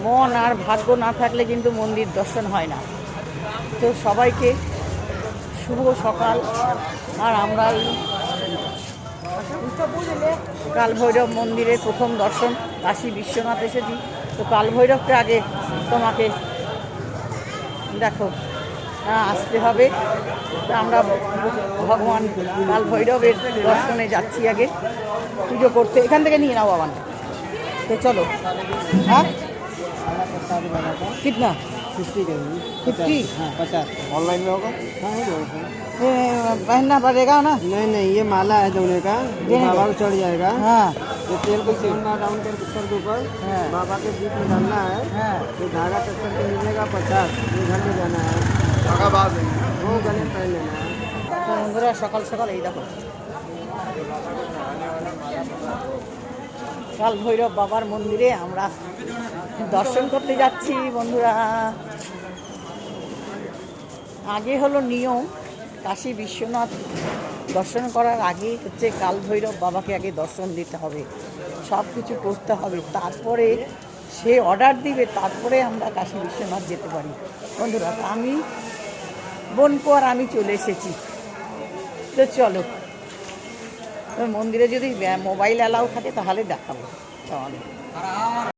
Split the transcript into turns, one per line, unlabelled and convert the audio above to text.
মন আর ভাগ্য না থাকলে কিন্তু মন্দির দর্শন হয় না। তো সবাইকে শুভ সকাল। আর আমরা কাল ভৈরব মন্দিরে প্রথম দর্শন, কাশী বিশ্বনাথ এসেছি, তো কাল ভৈরবকে আগে তোমাকে দেখো আসতে হবে। তো আমরা ভগবান কাল ভৈরবের দর্শনে যাচ্ছি, আগে পুজো করতে। এখান থেকে নিয়ে নাও বাবান। তো চলো। हाँ कितना
50 के जी
50?
हाँ 50 ऑनलाइन में होगा। हाँ हो जाएगा।
ये पहनना पड़ेगा ना?
नहीं नहीं ये माला है दोने का, ये
देने
बाबा
का?
को चढ़ जाएगा।
हाँ
ये तेल को छिड़कना डाउन करके सर के ऊपर
हाँ।
बाबा के बीच में डालना है।
हाँ।
ये धागा टच करके मिलेगा 50, ये घर में जाना है, वो गले में पहन लेना है।
তো বন্ধুরা সকাল সকাল এই দেখো কাল ভৈরব বাবার মন্দিরে আমরা দর্শন করতে যাচ্ছি বন্ধুরা। আগে হলো নিয়ম, কাশী বিশ্বনাথ দর্শন করার আগে হচ্ছে কাল ভৈরব বাবাকে আগে দর্শন দিতে হবে, সব কিছু করতে হবে, তারপরে সে অর্ডার দিবে, তারপরে আমরা কাশী বিশ্বনাথ যেতে পারি বন্ধুরা। আমি বোনকো আর আমি চলে এসেছি। তো চলো, মন্দিরে যদি মোবাইল অ্যালাউ থাকে তাহলে দেখাবো তাহলে।